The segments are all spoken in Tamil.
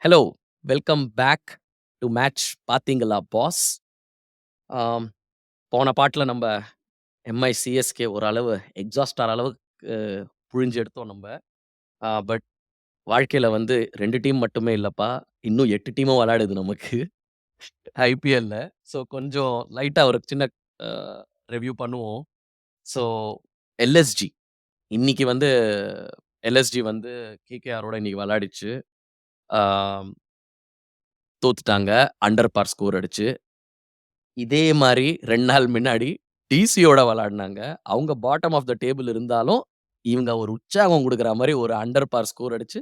Hello! Welcome back to match பார்த்தீங்களா பாஸ்! ஆம், போன பாட்டுல நம்ப எம்ஐ சிஎஸ்கே ஓரளவு எக்ஸாஸ்ட் ஆற அளவுக்கு புழிஞ்சு எடுத்தோம் நம்ப. பட் வாழ்க்கையில வந்து 2 டீம் மட்டுமே இல்லப்பா. இன்னும் 8 டீமும் விளையாடுது நமக்கு ஐபிஎல்ல. ஸோ கொஞ்சம் லைட்டா ஒரு சின்ன அ ரிவ்யூ பண்ணுவோம். ஸோ எல்எஸ்ஜி இன்னைக்கு வந்து எல்எஸ்ஜி வந்து கேகேஆரோட இன்னைக்கு விளையாடிச்சு. ஆம், தோத்துட்டாங்க. அண்டர் பார் ஸ்கோர் அடிச்சு. இதே மாரி 2 நாள் முன்னாடி டிசியோட விளையாடுனாங்க. அவங்க பாட்டம் ஆஃப் த டேபிள் இருந்தாலும், இவங்க ஒரு உற்சாகம் குடுக்குற மாரி ஒரு அண்டர் பார் ஸ்கோர் அடிச்சு,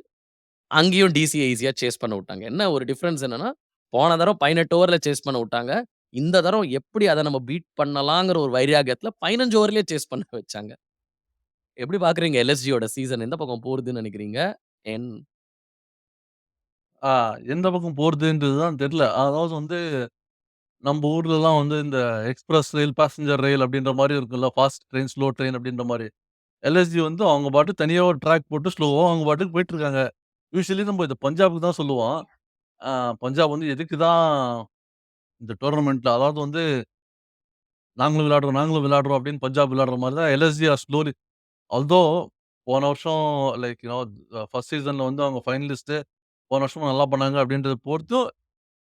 அங்கேயும் டிசிய ஈஸியா சேஸ் பண்ண வுட்டாங்க. என்ன ஒரு டிஃபரன்ஸ் என்னன்னா, போன தடவ 18 ஓவர்ல சேஸ் பண்ண வுட்டாங்க. இந்த தடவ எப்படி அத நம்ம பீட் பண்ணலாங்கிற ஒரு வைராக்கியத்துல 15 ஓவர்லயே சேஸ் பண்ண வச்சாங்க. எப்படி பார்க்குறீங்க எல்எஸ்ஜியோட சீசன் எந்த பக்கம் போகுதுன்னு நெனைக்கிறீங்க? என் ஆ எந்த பக்கம் போறதுன்றது தான் தெரியல. அதாவது வந்து நம்ப ஊர்லலாம் வந்து இந்த எக்ஸ்பிரஸ் ரயில், பேசஞ்சர் ரயில் அப்படின்ற மாரி இருக்குல்ல. ஃபாஸ்ட் ட்ரெயின், ஸ்லோ ட்ரெயின் அப்படின்ற மாரி. எல்எஸ்ஜி வந்து அவங்க பாட்டுக்கு தனியா ஒரு ட்ராக் போட்டு ஸ்லோவா அவங்க பாட்டுக்கு போயிட்டுருக்காங்க. யூசுவலி நம்ம இத பஞ்சாப்க்கு தான் சொல்லுவோம். ஆ பஞ்சாப் வந்து எதுக்கு தான் இந்த டோர்னமெண்ட்ல அதாவது வந்து நாங்களும் விளையாடுறோம், நாங்களும் விளையாடுறோம் அப்படின்னு பஞ்சாப் விளையாடுற மாரி தான் எல்எஸ்ஜி ஆர் ஸ்லோலி ஆல்தோ போன வருஷம் லைக் ஃபர்ஸ்ட் சீசன்ல வந்து அவங்க ஃபைனலிஸ்ட்டு. போன வருஷமும் நல்லா பண்ணாங்க அப்படின்றத பொறுத்தும்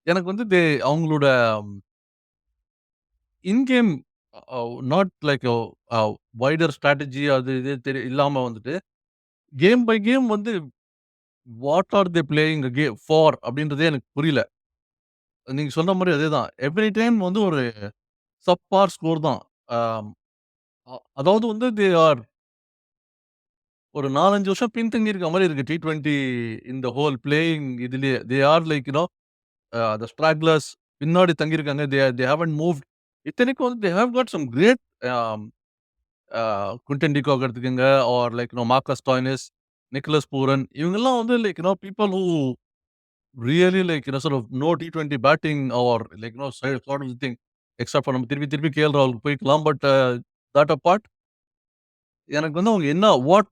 எனக்கு வந்து அவங்களோட இன் game not like wider strategy அது இது இல்லாம வந்துட்டு, கேம் பை கேம் வந்து what are they playing the game for அப்படின்றதே எனக்கு புரியல. நீங்க சொன்ன மாரி அதேதான். எவ்ரி டைம் வந்து ஒரு சப்பார் ஸ்கோர் தான். ஆம், அதாவது வந்து தே ஆர் ஒரு 4, 5 வருஷம் பின்தங்கி இருக்க மாரி இருக்கு. T20 இந்த ஹோல் பிளேயிங் இதுலயே. தே ஆர் லைக் த ஸ்ட்ராக்லர்ஸ் பின்னாடி தங்கியிருக்காங்க. தே ஹேவன்ட் மூவ்ட். இத்தனைக்கும் வந்து they have got some great Quinton de Kock எடுத்துக்கங்க or like Marcus Stoinis, Nicholas Pooran இவங்கலாம் வந்து like people who really like sort of no T20 batting or like sort of the thing except for நம்ம திருப்பி திருப்பி கேஎல் ராகுலுக்கு போய்க்கலாம். பட் தட் அபார்ட் எனக்கு வந்து அவங்க என்ன what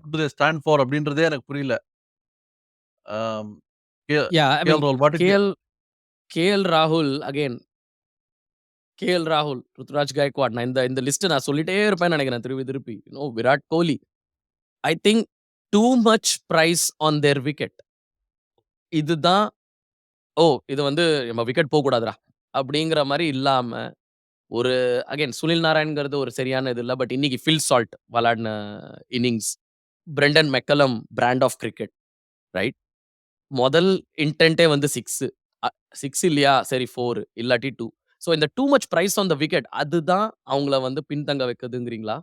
to they stand for அப்படின்றதே எனக்கு புரியல. ஆம், கே ஐ மீன் கேஎல் ராகுல் பாட்டுக்கு கேஎல் ராகுல் அகைன் கேஎல் ராகுல், ருத்துராஜ் கைக்வாட். நான் இந்த இந்த லிஸ்ட் நான் சொல்லிட்டே இருப்பேன்னு நெனைக்கிறேன் திருப்பி திருப்பி. Virat Kohli. I think too much price on their wicket. இதுதான் இது வந்து நம்ம விக்கெட் போக்கூடாதுடா! அப்படிங்கிற மாரி இல்லாம, ஒரு அகைன் சுனில் நாராயண்ங்கிறது ஒரு சரியான இது இல்ல. பட் இன்னைக்கு ஃபில் சால்ட் விளையாடின innings. Brendon McCullum brand of cricket right? முதல் இன்டென்ட்டே வந்து 6 6 இல்லையா? சரி 4 இல்லாட்டி 2. ஸோ இந்த too much price on the wicket அதுதான் அவங்கள வந்து பின்தங்க வைக்குதுங்கிறீங்களா?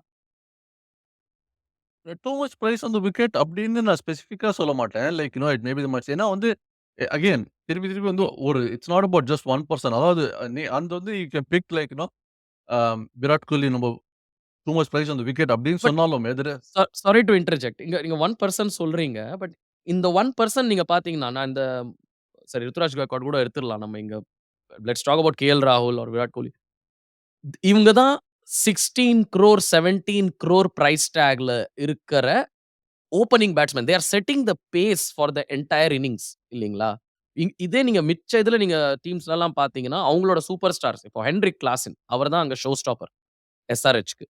Too much price on the wicket அப்படின்னு நான் ஸ்பெசிஃபிக்கா சொல்ல மாட்டேன். Like it may be the much. ஏன்னா வந்து அகைன் திருப்பி திருப்பி வந்து ஒரு it's not about just one person. அதாவது நீ அந்த வந்து you can pick like Virat Kohli நம்ம too much price on the wicket அப்படின்னு பட் சொன்னாலும் எதிர சாரி டூ இன்டர்ஜெக்ட். இங்க நீங்க 1% சொல்றீங்க. பட் இந்த 1% நீங்க பார்த்தீங்கன்னா, நான் இந்த சரி ருத்துராஜ் காக்வாட் கூட எடுத்துறலாம். நம்ம இங்க லெட்ஸ் டாக் அபௌட் கேஎல் ராகுல் ஆர் விராட் கோலி. இவங்க தான் 16 crore 17 crore பிரைஸ் டாக்ல இருக்கிற opening batsman. They are setting the pace for the entire innings இல்லீங்களா? இதே நீங்க மிச்ச இதுல நீங்க டீம்ஸ்லலாம் பார்த்தீங்கன்னா, அவங்களோட சூப்பர் ஸ்டார்ஸ் இப்போ ஹென்ரிக் கிளாசன் அவர் தான் அங்க ஷோ ஸ்டாப்பர் எஸ்ஆர்எச்க்கு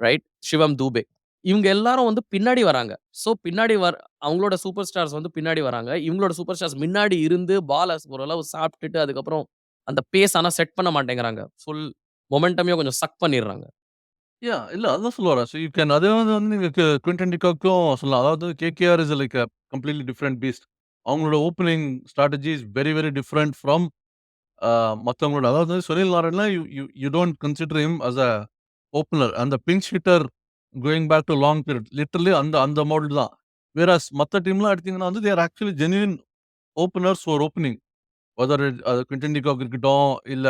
ரைட்? சிவம் தூபே. இவங்க எல்லாரும் வந்து பின்னாடி வராங்க. ஸோ பின்னாடி அவங்களோட சூப்பர் ஸ்டார்ஸ் வந்து பின்னாடி வராங்க. இவங்களோட சூப்பர் ஸ்டார்ஸ் முன்னாடி இருந்து பால ஓரளவு சாப்பிட்டுட்டு அதுக்கப்புறம் அந்த பேஸ் ஆனா செட் பண்ண மாட்டேங்கிறாங்க. ஃபுல் மொமெண்டமையும் கொஞ்சம் சக் பண்ணிடுறாங்க. இல்ல அதான் சொல்ல வரேன். ஸோ யூ கேன் அதே வந்து நீங்க குவின்டன் டி காக்கும் சொல்லலாம். அதாவது KKR is like completely different beast. அவங்களோட opening strategy is very very different from மத்தவங்களோட. அதாவது சுனில் நாராயண்லாம் you you you don't consider him as a opener. அந்த pinch hitter going back to long period literally அந்த அந்த மாடல் தான். வேறாஸ் மத்த டீம்லாம் எடுத்தீங்கன்னா வந்து they are actually genuine openers for opening. Whether அது குவின்டன் டி காக் இருக்கட்டும், இல்ல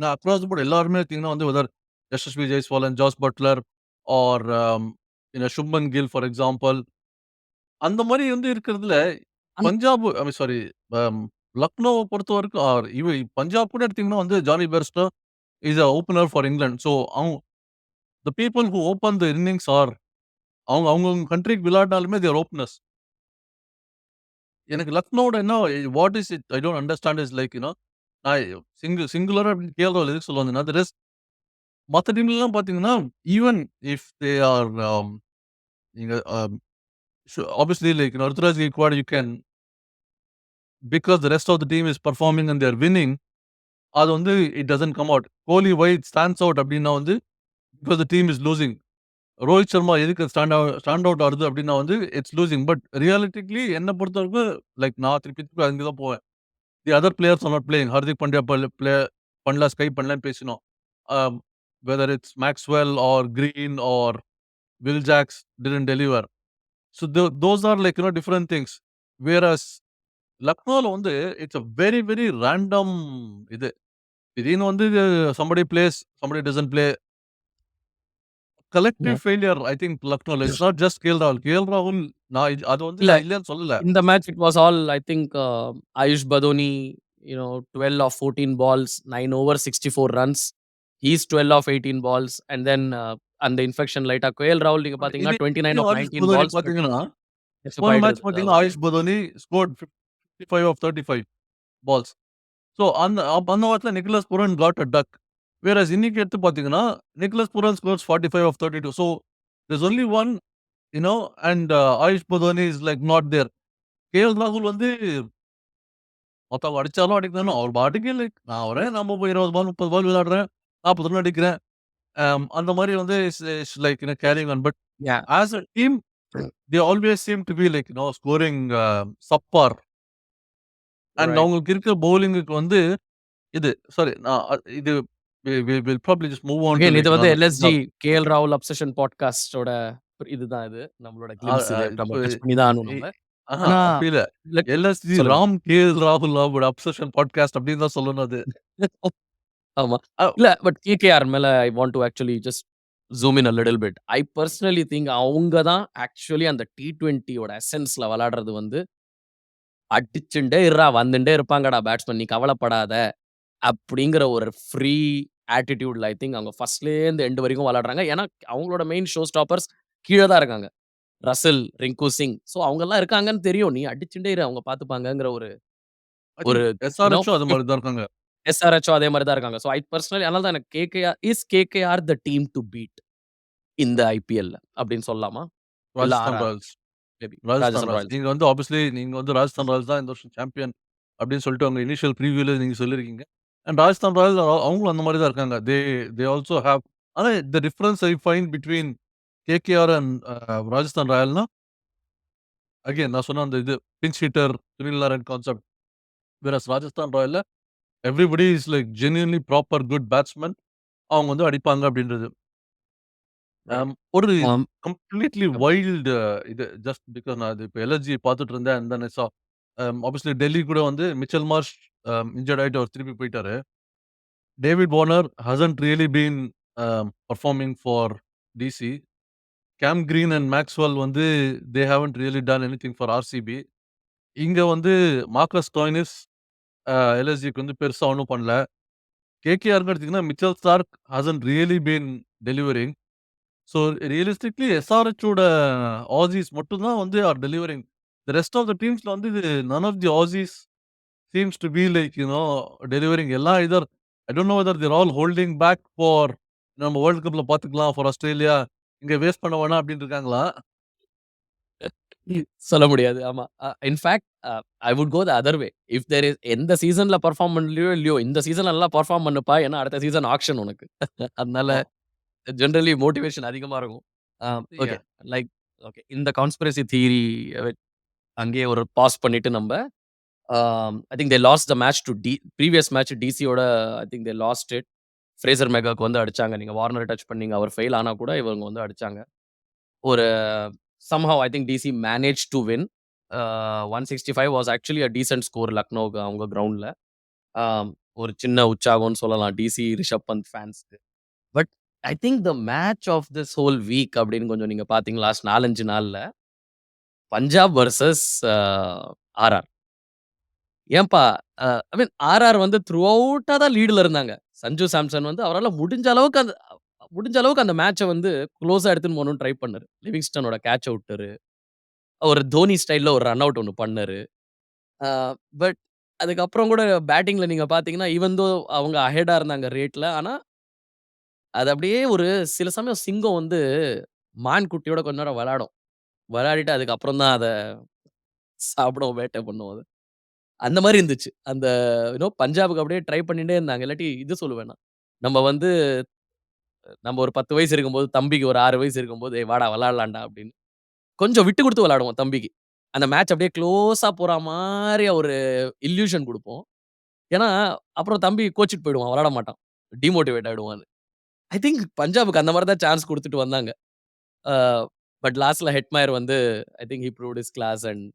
நான் அக்ராஸ் தி போர்ட் எல்லாருமே எடுத்தீங்கன்னா வந்து weather Yashasvi Jaiswal, Jos Buttler or Shubman Gill for example. அந்த மாரி வந்து இருக்கிறதுல அந் பஞ்சாப் ஐ மீன் சாரி அம் லக்னோவ பொறுத்தவரைக்கும் ஆர் பஞ்சாப் கூட எடுத்தீங்கன்னா வந்து Jonny Bairstow is a opener for England. So the people who open the innings are அவங்க அவங்கவங்க கண்ட்ரிக்கு விளையாடினாலுமே தே ஆர் ஓப்பனர்ஸ். எனக்கு லக்னோட என்ன what is it I don't understand is like நான் சிங்குலரா அப்படின்னு கேஎல் எதுக்கு சொல்லுவாங்கன்னா, தட் இஸ் மத்த டீம்லலாம் பார்த்தீங்கன்னா, ஈவன் இஃப் தே ஆர் நீங்க obviously like Ruturaj Gaikwad you can because the rest of the team is performing and they are winning. அது வந்து it doesn't come out. Kohli why it stands out அப்படின்னா வந்து because the team is losing. Rohit Sharma எதுக்கு ஸ்டாண்ட் அவுட் ஆகுது அப்படின்னா வந்து இட்ஸ் லூசிங். பட் ரியாலிட்டிக்லி என்ன பொறுத்தவரைக்கும் லைக் நான் திருப்பி அங்கே தான் போவேன். The other players are not playing. Hardik Pandya பண்ணல, ஸ்கை பண்ணலன்னு பேசினோம். Whether it's Maxwell or Green or Will Jacks didn't deliver. So those are like different things. Whereas லக்னோல வந்து it's a very very random இது. திடீர்னு வந்து somebody plays, somebody doesn't play. Collective Yeah. Failure I think லக்னோல. இட்ஸ் நாட் ஜஸ்ட் கேஎல் ராகுல். கேஎல் ராகுல் அது வந்து இல்ல. நான் இல்லன்னு சொல்லல. In the match, it was all, I think, Ayush Badoni, 12 of 14 balls, 9 over 64 runs. He's 12 of 18 balls. And then, அந்த இன்ஃபெக்ஷன் லைட்டா KL ராகுல் நீங்க பாத்தீங்கன்னா இது 29 of ஆயுஷ் 19 பதோனி balls. பாத்தீங்கன்னா, போன எஸ்பாயிடு மேட்ச் பாத்தீங்கன்னா Ayush Badoni scored 55 off 35 balls. So அந்த வாரத்துல Nicholas Pooran got a duck. Whereas இன்னைக்கு எடுத்து பாத்தீங்கன்னா, Nicholas Pooran scores 45 off 32. So there's only one, and Ayush Badoni is like not there. KL ராகுல் வந்து மொத்தவங்க அடிச்சாலும் அடிக்கணும். அவர் பாட்டுக்கு லைக் நான் வரேன், நம்ம போய் 20 பால் 30 பால் விளையாடுறேன். 40 ரன் அடிக்கிறேன். அந்த மாரி வந்து is like carrying on. But Yeah. As a team they always seem to be like scoring subpar. And Right. அவங்களுக்கு இருக்க பவுலிங்குக்கு வந்து இது சாரி நான் இது will probably just move on to Again, like இது வந்து another LSG KL ராகுல் அப்சஷன் பாட்காஸ்டோட இதுதான் இது. நம்மளோட கிளிம்ஸ் இது. நம்ம இப்போ டச் பண்ணி தான் ஆகணும் நம்ம. ஆனா, அப்படி இல்ல. let எல்எஸ்ஜி சொல்லுங்க. ராம் கேஎல் ராகுல் அவரோட அப்சஷன் பாட்காஸ்ட் அப்படின்னு தான் சொல்லணும் அது. ஆமா. அ- இல்ல பட் கேகேஆர் மேல I want to actually just zoom in a little bit. I personally think அவங்க தான் ஆக்சுவலி அந்த T20 யோட எசன்ஸ்ல விளையாடுறது வந்து அடிச்சுண்டே இருடா வந்துட்டே இருப்பாங்கடா பேட்ஸ்மேன் நீ கவலைப்படாத அப்படிங்கிற ஒரு ஃப்ரீ ஆட்டிடியூட்ல ஐ திங்க் அவங்க ஃபர்ஸ்ட்லேருந்து எண்ட் வரைக்கும் விளையாடுறாங்க. ஏன்னா அவங்களோட மெயின் ஷோ ஸ்டாப்பர்ஸ் கீழ தான் இருக்காங்க. ரசல், ரிங்கு சிங். ஸோ அவங்கலாம் இருக்காங்கன்னு தெரியும். நீ அடிச்சுண்டே இரு அவங்க பார்த்துப்பாங்கங்கிற ஒரு I ஒரு think யூ நோ எஸ்ஆர்எச்சும் அது மாதிரி தான் இருக்காங்க. எஸ்ஆர்எச்சும் அதே மாரி தான் இருக்காங்க. ஸோ ஐ பெர்சனலி அதனால தான் எனக்கு KKR the team to beat இந்த ஐபிஎல்ல அப்படின்னு சொல்லலாமா? இல்ல Rajasthan RR Royals. Maybe Rajasthan Rajasthan Royals. Royals. நீங்க வந்து ஆப்வியஸ்லி நீங்க வந்து ராஜஸ்தான் ராயல்ஸ் தான் இந்த வருஷம் சாம்பியன் அப்படின்னு சொல்லிட்டு அவங்க இனிஷியல் ப்ரீவியூல நீங்க சொல்லியிருக்கீங்க. அண்ட் ராஜஸ்தான் ராயல்ஸ் அவங்களும் அந்த மாதிரி தான் இருக்காங்க. They also have. ஆனா the difference I find between KKR and Rajasthan ராயல்னா அகைன் நான் சொன்ன அந்த இது pinch hitter Sunil Narayan concept. Whereas Rajasthan ராயல்ல everybody is like genuinely proper good batsman. அவங்க வந்து அடிப்பாங்க அப்படின்றது. ஒரு ஆம். கம்ப்ளீட்லி வைல்டு இது ஜஸ்ட் பிகாஸ் நான் அது இப்போ எல்எஸ்ஜி பார்த்துட்டு இருந்தேன். அண்ட் தென் ஐ சா ஆப்வியஸ்லி டெல்லி கூட வந்து மிச்சல் மார்ஷ் இன்ஜர்ட் ஆயிட்டு அவர் திருப்பி போயிட்டாரு. David Warner hasn't really been performing for DC. Cam Green and Maxwell வந்து they haven't really done anything for RCB. இங்க வந்து மார்க்கஸ் ஸ்டாய்னிஸ் எல்எஸ்ஜிக்கு வந்து பெருசா ஒண்ணும் பண்ணல. கேகேஆர்ன்னு எடுத்தீங்கன்னா Mitchell Starc hasn't really been delivering. So realistically எஸ்ஆர்எச்சோட ஆஸீஸ் மட்டும் தான் வந்து are delivering. The rest of the டீம்ஸ்ல வந்து இது none of the Aussies seems to be like delivering. எல்லாம் either I don't know whether they're all holding back for நம்ம வேர்ல்ட் கப்ல பார்த்துக்கலாம் ஃபார் ஆஸ்திரேலியா. இங்க வேஸ்ட் பண்ண வேணாம் அப்படின்னு இருக்காங்களா? சொல்ல முடியாது. ஆமா. In fact I would go the other way. If there is எந்த சீசன்ல பெர்ஃபார்ம் பண்ணலையோ இல்லையோ, இந்த சீசன்ல நல்லா பெர்ஃபார்ம் பண்ணுப்பா. ஏன்னா அடுத்த சீசன் ஆக்ஷன் உனக்கு. அதனால ஆமா. ஜெனரலி மோட்டிவேஷன் அதிகமா இருக்கும். ஓகே. Yeah. Like okay. இந்த கான்ஸ்பிரசி தியரி அங்கேயே ஒரு பாஸ் பண்ணிட்டு நம்ப I think they lost the match to previous match டிசியோட I think they lost it. Fraser மெகாக்கு வந்து அடிச்சாங்க. நீங்க வார்னர் டச் பண்ணீங்க. அவர் ஃபெயில் ஆனா கூட இவங்க வந்து அடிச்சாங்க. ஒரு somehow I think DC managed to win. 165 was actually a decent score லக்னோக்கு அவங்க கிரவுண்ட்ல. ஒரு சின்ன உற்சாகம்னு சொல்லலாம் டிசி ரிஷப் பந்த் ஃபேன்ஸ்க்கு. But I think the match of this whole week அப்படின்னு கொஞ்சம் நீங்க பார்த்தீங்க லாஸ்ட் 4, 5 நாள்ல பஞ்சாப் வர்சஸ் ஆர்ஆர். ஏன்பா ஐ மீன் ஆர்ஆர் வந்து த்ரூ அவுட்டா தான் லீடுல இருந்தாங்க. சஞ்சு சாம்சன் வந்து அவரால முடிஞ்ச அளவுக்கு அந்த மேட்ச வந்து குளோஸா எடுத்துன்னு போகணும்னு ட்ரை பண்ணாரு. லிவிங்ஸ்டனோட கேட்ச விட்டாரு. ஒரு தோனி ஸ்டைல்ல ஒரு ரன் அவுட் ஒண்ணு பண்ணாரு. அ பட் அதுக்கப்புறம் கூட பேட்டிங்ல நீங்க பார்த்தீங்கன்னா, ஈவன் தோ அவங்க அஹெட்டா இருந்தாங்க ரேட்ல. ஆனா, அது அப்படியே ஒரு சில சமயம் சிங்கம் வந்து மான் குட்டியோட கொஞ்ச நேரம் விளையாடும். விளையாடிட்டு அதுக்கப்புறம் தான் அத சாப்பிடும், வேட்டை பண்ணும் அது. அந்த மாரி இருந்துச்சு. அந்த பஞ்சாப்க்கு அப்படியே ட்ரை பண்ணிட்டே இருந்தாங்க. இல்லாட்டி இது சொல்லுவேன் நான். நம்ம வந்து நம்ம ஒரு 10 வயசு இருக்கும்போது, தம்பிக்கு ஒரு 6 வயசு இருக்கும்போது, "ஏய் வாடா விளையாடலாம்டா" அப்படின்னு. கொஞ்சம் விட்டு குடுத்து விளையாடுவோம் தம்பிக்கு. அந்த மேட்ச் அப்படியே குளோஸா போற மாரி ஒரு இல்யூஷன் குடுப்போம். ஏன்னா, அப்புறம் தம்பி கோச்சிட்டு போயிடுவான். விளையாட மாட்டான். டிமோட்டிவேட் ஆயிடுவான். ஐ திங்க் பஞ்சாப்க்கு அந்த மாரி தான் சான்ஸ் குடுத்துட்டு வந்தாங்க. ஆ பட் லாஸ்ட்ல ஹெட்மயர் வந்து I think he proved his class and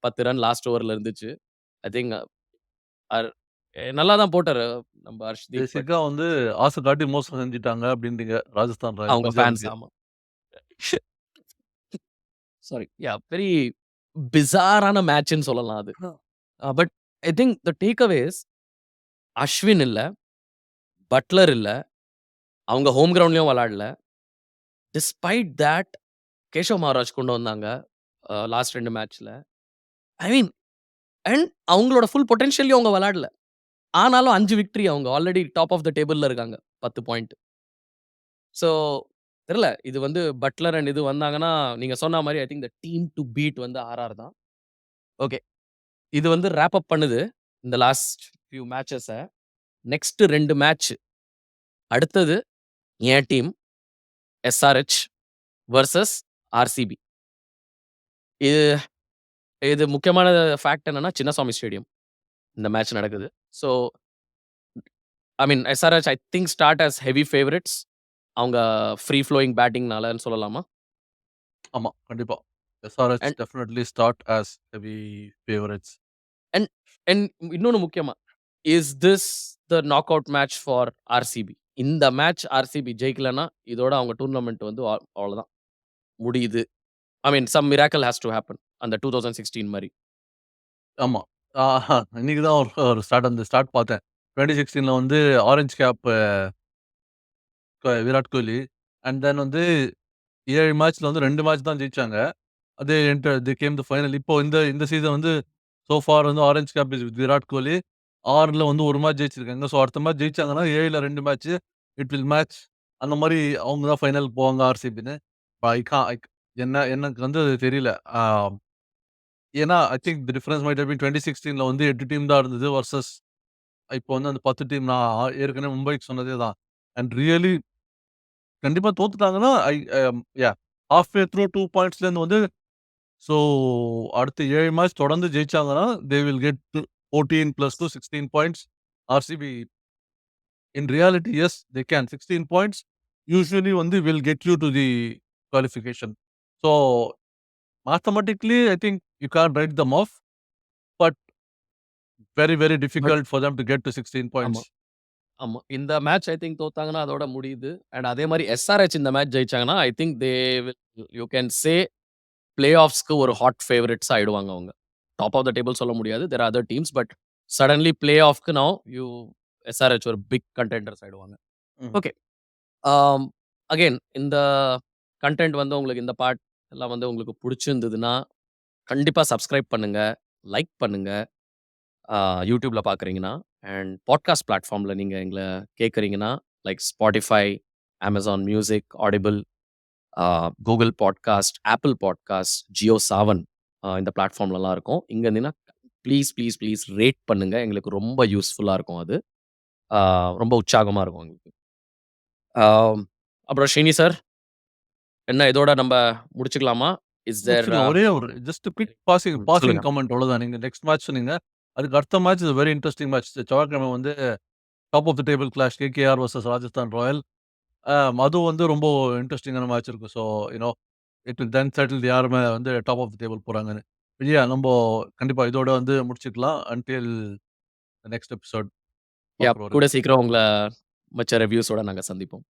10 run last ஓவர்ல இருந்துச்சு. ஐ திங்க் அர் நல்லா தான் போட்டாரு நம்ம ஹர்ஷ்தீப். பட் பேசிக்கா வந்து ஆசை காட்டி மோசம் செஞ்சுட்டாங்க அப்டின்றீங்க. ராஜஸ்தான் ராயல்ஸ் அவங்க ஃபேன்ஸ் பஞ்சாப்க்கு. ஆமா. சாரி. வெரி பிசாரான மேட்ச்ன்னு சொல்லலாம் அது. But I think the takeaways Ashwin இல்ல, பட்லர் இல்ல, அவங்க ஹோம் கிரவுண்ட்லயும் விளையாடல. டிஸ்பைட் தட் கேஷவ் மகாராஜ் கொண்டு வந்தாங்க. லாஸ்ட் 2 மேட்ச்ல. ஐ மீன் அண்ட் அவங்களோட ஃபுல் பொட்டன்ஷியல்லயும் அவங்க விளையாடல. ஆனாலும் 5 விக்டரி அவங்க ஆல்ரெடி டாப் ஆஃப் த டேபிள்ல இருக்காங்க. 10 பாயிண்ட். ஸோ தெரியல. இது வந்து பட்லர் அண்ட் இது வந்தாங்கன்னா, நீங்க சொன்ன மாரி I think the team to beat வந்து ஆர்ஆர் தான். ஓகே. இது வந்து ராப் அப் பண்ணுது. இந்த last few matches. Next 2 match. அடுத்தது என் டீம் எஸ்ஆர்எச் வெர்சஸ் ஆர்சிபி. இது இது முக்கியமான ஃபேக்ட் என்னன்னா, சின்னசாமி ஸ்டேடியம். இந்த மேட்ச் நடக்குது. So I mean SRH I think start as heavy favourites. அவங்க ஃப்ரீ ஃப்ளோயிங் பேட்டிங்னாலன்னு சொல்லலாமா? ஆமா, கண்டிப்பா. SRH and definitely start as heavy favourites. And and இன்னொன்னு முக்கியமா, is this the knockout match for RCB? இந்த மேட்ச் ஆர்சிபி ஜெயிக்கலன்னா, இதோட அவங்க டூர்னமென்ட் வந்து அவ்வளோதான். முடியுது. I mean some miracle has to happen. அந்த 2016 மாரி. ஆமா. இன்னைக்கு தான் ஒரு ஒரு ஸ்டார்ட் பார்த்தேன். 2016ல வந்து orange gap Virat Kohli. And then வந்து 7 மேட்ச்ல வந்து 2 மேட்ச் தான் ஜெயிச்சாங்க. அது தி கேம் தி ஃபைனல். இப்போ இந்த இந்த சீசன் வந்து சோ ஃபார் வந்து orange cap is with Virat Kohli. 6ல வந்து 1 மேட்ச் ஜெயிச்சிருக்காங்க. ஸோ அடுத்த மேட்ச் ஜெயிச்சாங்கன்னா 7ல 2 மேட்ச் இட் வில் மேட்ச். அந்த மாரி அவங்க தான் ஃபைனல் போவாங்க ஆர்சிபின்னு. ஐ கா ஐ எனக்கு வந்து அது தெரியல. ஏன்னா I think the difference might have been 2016ல வந்து 8 டீம் தான் இருந்தது வர்சஸ் இப்போ வந்து அந்த 10 டீம் நான் ஏற்கனவே மும்பைக்கு சொன்னதே தான். அண்ட் ரியலி கண்டிப்பா தோத்துட்டாங்கன்னா, ஹால்ஃப் வே த்ரூ 2 பாயிண்ட்ஸ்லேருந்து வந்து ஸோ அடுத்த 7 மேட்ச் தொடர்ந்து ஜெயிச்சாங்கன்னா, they will get 14 + 2 16 points. RCB in reality as they can 16 points usually வந்து will get you to the qualification. So mathematically I think you can't write them off. But very, very but difficult for them to get to 16 ஆமா, பாயிண்ட்ஸ். ஆமா. இந்த மேட்ச் ஐ திங்க் தோத்தாங்கன்னா அதோட முடியுது. அண்ட் அதே மாரி எஸ்ஆர்எச் இந்த மேட்ச் ஜெயிச்சாங்கன்னா, I think they will you can say play ஆஃப்ஸ்க்கு ஒரு ஹாட் ஃபேவரைட்ஸ் ஆயிடுவாங்க அவங்க. டாப் ஆஃப் த டேபிள் சொல்ல முடியாது. There are other teams. But suddenly play ஆஃப்க்கு நவ் எஸ்ஆர்எச் ஒரு பிக் கண்டெண்டர்ஸ் ஆயிடுவாங்க. ம்ஹ்ம். ஓகே. அகைன் இந்த கன்டென்ட் வந்து உங்களுக்கு இந்த பார்ட் எல்லாம் வந்து உங்களுக்கு புடிச்சிருந்ததுன்னா, கண்டிப்பா சப்ஸ்கிரைப் பண்ணுங்க, லைக் பண்ணுங்க. YouTubeல பார்க்குறீங்கன்னா, அண்ட் பாட்காஸ்ட் பிளாட்ஃபார்ம்ல நீங்க எங்கள கேட்குறீங்கன்னா, like Spotify, Amazon Music, Audible, Google Podcast, Apple Podcast, JioSaavn இந்த பிளாட்ஃபார்ம்லலாம் இருக்கும். இங்க இருந்தீங்கன்னா, ப்ளீஸ், ப்ளீஸ், ப்ளீஸ் ரேட் பண்ணுங்க. எங்களுக்கு ரொம்ப யூஸ்ஃபுல்லா இருக்கும் அது. ஆ ரொம்ப உற்சாகமா இருக்கும் எங்களுக்கு. ஆம் அப்புறம் ஸ்ரீனி சார், என்ன இதோட நம்ப முடிச்சுக்கலாமா? இஸ் தேர் முடிச்சுக்கலாம். ஒரே ஒரு ஜஸ்ட் குவிக் பாசிங் பாசிங் சொல்லுங்க. கமெண்ட் அவ்வளோதான். நீங்க நெக்ஸ்ட் மேட்ச் சொன்னீங்க. அதுக்கு அடுத்த match is very interesting match. செவ்வாய்க்கிழமை வந்து top of the table clash KKR versus Rajasthan Royal. அதுவும் வந்து ரொம்ப இன்ட்ரஸ்டிங்கான மேட்ச் இருக்கும். So it will then settle யாருமே வந்து டாப் ஆஃப் தி டேபிள் போறாங்கன்னு. விஜயா நம்போ கண்டிப்பா இதோட வந்து முடிச்சுக்கலாம். அன்டில் நெக்ஸ்ட் எபிசோட் பார்க்குற கூட வரைக்கும். சீக்கிரம் உங்கள மச்ச ரிவ்யூஸோட நாங்க சந்திப்போம்.